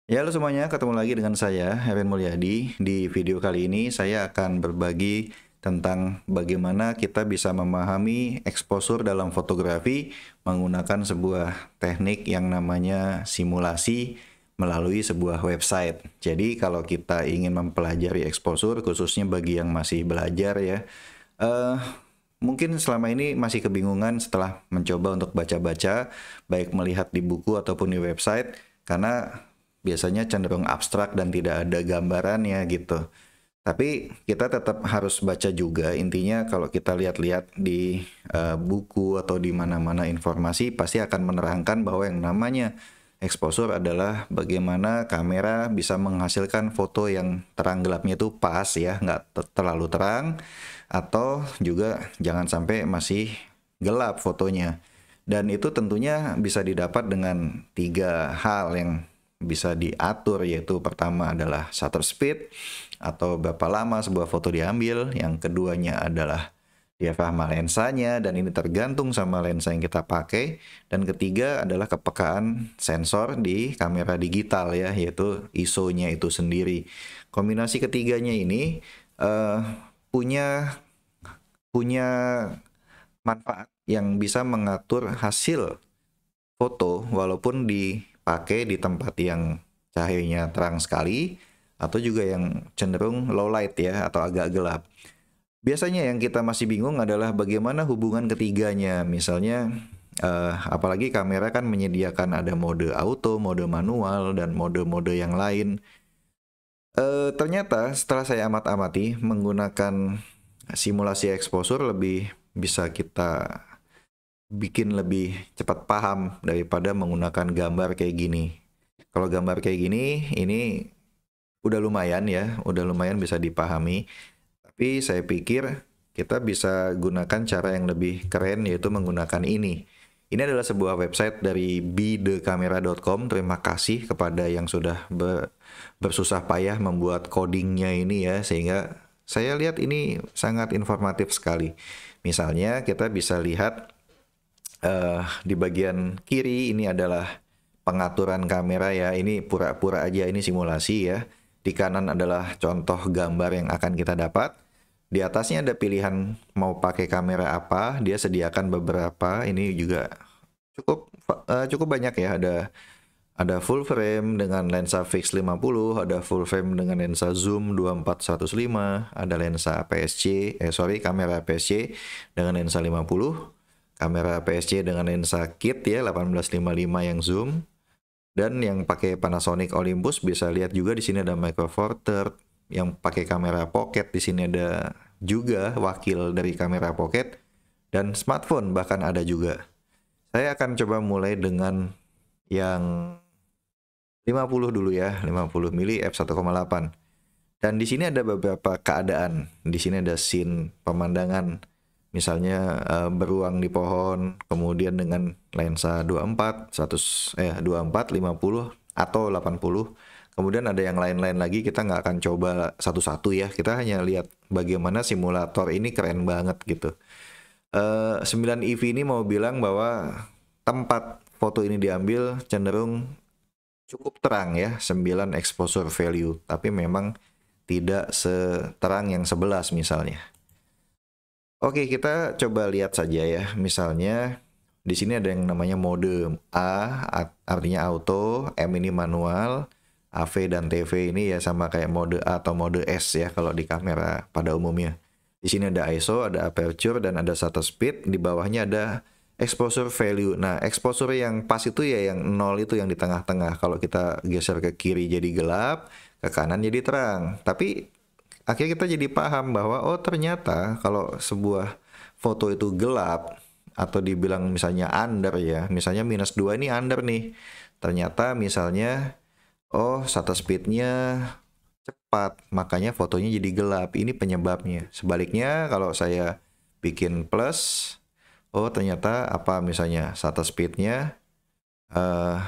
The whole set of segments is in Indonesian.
Ya, halo semuanya, ketemu lagi dengan saya, Herin Mulyadi. Di video kali ini saya akan berbagi tentang bagaimana kita bisa memahami exposure dalam fotografi menggunakan sebuah teknik yang namanya simulasi melalui sebuah website. Jadi kalau kita ingin mempelajari exposure, khususnya bagi yang masih belajar ya, eh mungkin selama ini masih kebingungan setelah mencoba untuk baca-baca, baik melihat di buku ataupun di website, karena biasanya cenderung abstrak dan tidak ada gambarannya gitu. Tapi kita tetap harus baca juga. Intinya kalau kita lihat-lihat di buku atau di mana-mana informasi pasti akan menerangkan bahwa yang namanya exposure adalah bagaimana kamera bisa menghasilkan foto yang terang gelapnya itu pas ya, nggak terlalu terang atau juga jangan sampai masih gelap fotonya. Dan itu tentunya bisa didapat dengan tiga hal yang bisa diatur, yaitu pertama adalah shutter speed atau berapa lama sebuah foto diambil, yang keduanya adalah diafragma lensanya dan ini tergantung sama lensa yang kita pakai, dan ketiga adalah kepekaan sensor di kamera digital ya, yaitu ISO-nya itu sendiri. Kombinasi ketiganya ini eh, punya punya manfaat yang bisa mengatur hasil foto walaupun dipakai di tempat yang cahayanya terang sekali atau juga yang cenderung low light ya atau agak gelap. Biasanya yang kita masih bingung adalah bagaimana hubungan ketiganya. Misalnya apalagi kamera kan menyediakan ada mode auto, mode manual dan mode-mode yang lain. Ternyata setelah saya amat-amati menggunakan simulasi exposure lebih bisa kita bikin lebih cepat paham daripada menggunakan gambar kayak gini. Kalau gambar kayak gini, ini udah lumayan ya, udah lumayan bisa dipahami. Tapi saya pikir kita bisa gunakan cara yang lebih keren yaitu menggunakan ini. Ini adalah sebuah website dari bethecamera.com. Terima kasih kepada yang sudah bersusah payah membuat codingnya ini ya, sehingga saya lihat ini sangat informatif sekali. Misalnya kita bisa lihat di bagian kiri ini adalah pengaturan kamera ya. Ini pura-pura aja ini simulasi ya. Di kanan adalah contoh gambar yang akan kita dapat. Di atasnya ada pilihan mau pakai kamera apa. Dia sediakan beberapa. Ini juga cukup banyak ya. Ada full frame dengan lensa fix 50, ada full frame dengan lensa zoom 24-105, ada lensa PSC, kamera PSC dengan lensa 50, kamera PSC dengan lensa kit ya 1855 yang zoom, dan yang pakai Panasonic Olympus bisa lihat juga di sini ada Micro Four Third, yang pakai kamera pocket di sini ada juga wakil dari kamera pocket, dan smartphone bahkan ada juga. Saya akan coba mulai dengan yang 50 dulu ya, 50 mili f1,8. Dan di sini ada beberapa keadaan. Di sini ada scene pemandangan, misalnya beruang di pohon, kemudian dengan lensa 24, 24, 50 atau 80. Kemudian ada yang lain-lain lagi, kita nggak akan coba satu-satu ya. Kita hanya lihat bagaimana simulator ini keren banget gitu. 9 EV ini mau bilang bahwa tempat foto ini diambil cenderung cukup terang ya, 9 exposure value, tapi memang tidak seterang yang 11 misalnya. Oke, kita coba lihat saja ya. Misalnya di sini ada yang namanya mode A, artinya auto, M ini manual, AV dan TV ini ya sama kayak mode A atau mode S ya kalau di kamera pada umumnya. Di sini ada ISO, ada aperture dan ada shutter speed, di bawahnya ada exposure value. Nah, exposure yang pas itu ya yang nol itu yang di tengah-tengah. Kalau kita geser ke kiri jadi gelap, ke kanan jadi terang. Tapi akhirnya kita jadi paham bahwa oh ternyata kalau sebuah foto itu gelap atau dibilang misalnya under ya, misalnya -2 ini under nih. Ternyata misalnya oh shutter speednya cepat, makanya fotonya jadi gelap. Ini penyebabnya. Sebaliknya kalau saya bikin plus, oh ternyata apa misalnya shutter speednya eh,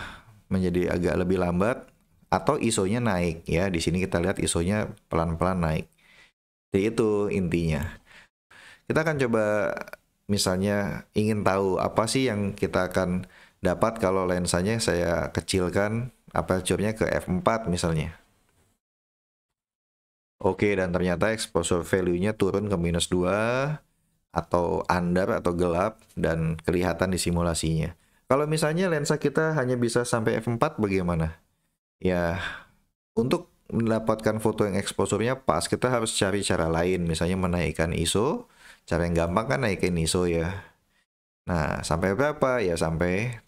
menjadi agak lebih lambat atau ISO-nya naik ya. Di sini kita lihat ISO-nya pelan-pelan naik. Jadi itu intinya. Kita akan coba misalnya ingin tahu apa sih yang kita akan dapat kalau lensanya saya kecilkan aperture-nya ke f4 misalnya. Oke, dan ternyata exposure value-nya turun ke -2 atau under atau gelap dan kelihatan di simulasinya. Kalau misalnya lensa kita hanya bisa sampai f4 bagaimana? Ya, untuk mendapatkan foto yang exposure-nya pas, kita harus cari cara lain, misalnya menaikkan ISO. Cara yang gampang kan naikin ISO ya. Nah, sampai berapa? Ya sampai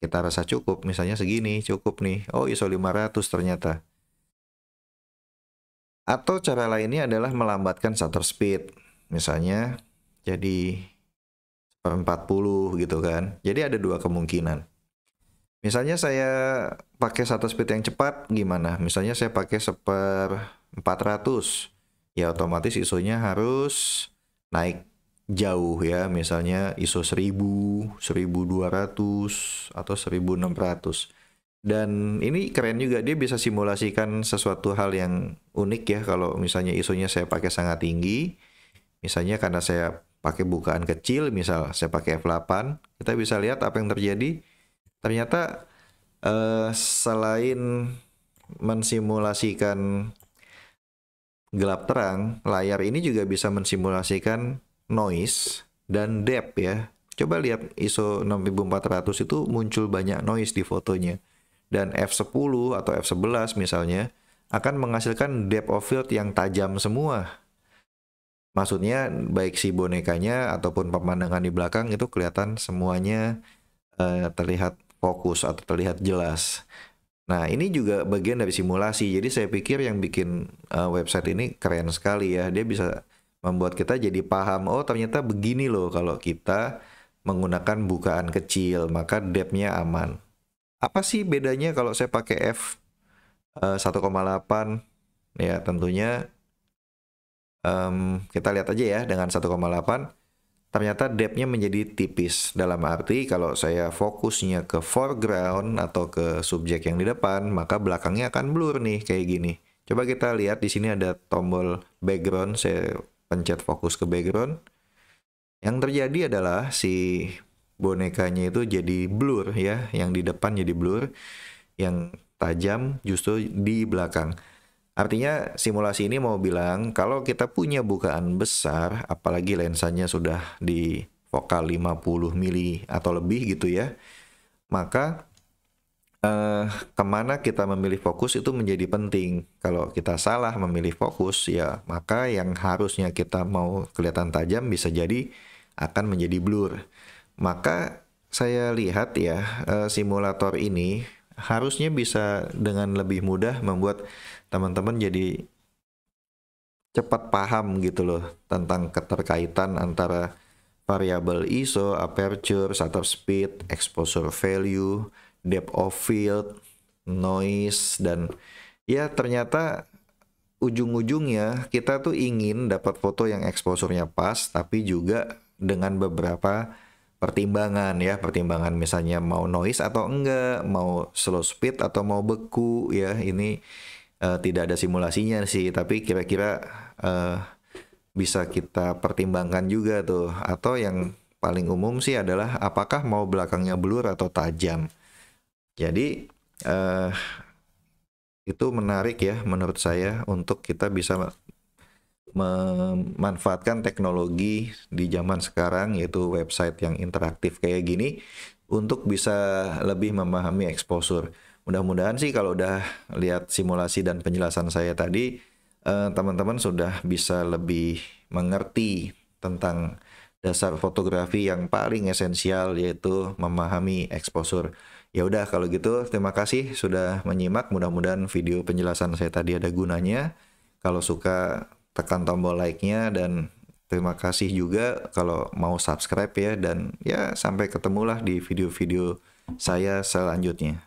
kita rasa cukup, misalnya segini cukup nih. Oh, ISO 500 ternyata. Atau cara lainnya adalah melambatkan shutter speed. Misalnya jadi 40 gitu kan. Jadi ada dua kemungkinan. Misalnya saya pakai shutter speed yang cepat gimana? Misalnya saya pakai 1/400. Ya otomatis ISO-nya harus naik jauh ya. Misalnya ISO 1000, 1200 atau 1600. Dan ini keren juga, dia bisa simulasikan sesuatu hal yang unik ya. Kalau misalnya ISO-nya saya pakai sangat tinggi, misalnya karena saya pakai bukaan kecil, misal saya pakai f8, kita bisa lihat apa yang terjadi. Ternyata selain mensimulasikan gelap terang, layar ini juga bisa mensimulasikan noise dan depth ya. Coba lihat ISO 6400 itu muncul banyak noise di fotonya. Dan f10 atau f11 misalnya akan menghasilkan depth of field yang tajam semua. Maksudnya baik si bonekanya ataupun pemandangan di belakang itu kelihatan semuanya terlihat fokus atau terlihat jelas. Nah, ini juga bagian dari simulasi. Jadi saya pikir yang bikin website ini keren sekali ya. Dia bisa membuat kita jadi paham, oh ternyata begini loh kalau kita menggunakan bukaan kecil, maka depth-nya aman. Apa sih bedanya kalau saya pakai f 1,8? Ya tentunya kita lihat aja ya dengan 1,8. Ternyata depth-nya menjadi tipis. Dalam arti kalau saya fokusnya ke foreground atau ke subjek yang di depan, maka belakangnya akan blur nih kayak gini. Coba kita lihat di sini ada tombol background, saya pencet fokus ke background. Yang terjadi adalah si bonekanya itu jadi blur ya, yang di depan jadi blur, yang tajam justru di belakang. Artinya simulasi ini mau bilang kalau kita punya bukaan besar, apalagi lensanya sudah di fokal 50 mili atau lebih gitu ya, maka kemana kita memilih fokus itu menjadi penting. Kalau kita salah memilih fokus ya, maka yang harusnya kita mau kelihatan tajam bisa jadi akan menjadi blur. Maka saya lihat ya, simulator ini harusnya bisa dengan lebih mudah membuat teman-teman jadi cepat paham gitu loh tentang keterkaitan antara variabel ISO, aperture, shutter speed, exposure value, depth of field, noise, dan ya ternyata ujung-ujungnya kita tuh ingin dapat foto yang exposure-nya pas tapi juga dengan beberapa pertimbangan ya, pertimbangan misalnya mau noise atau enggak, mau slow speed atau mau beku ya. Ini tidak ada simulasinya sih, tapi kira-kira bisa kita pertimbangkan juga tuh. Atau yang paling umum sih adalah apakah mau belakangnya blur atau tajam. Jadi itu menarik ya menurut saya untuk kita bisa memanfaatkan teknologi di zaman sekarang, yaitu website yang interaktif kayak gini untuk bisa lebih memahami exposure. Mudah-mudahan sih kalau udah lihat simulasi dan penjelasan saya tadi, teman-teman sudah bisa lebih mengerti tentang dasar fotografi yang paling esensial, yaitu memahami exposure. Ya udah kalau gitu, terima kasih sudah menyimak. Mudah-mudahan video penjelasan saya tadi ada gunanya. Kalau suka tekan tombol like-nya, dan terima kasih juga kalau mau subscribe ya, dan ya sampai ketemulah di video-video saya selanjutnya.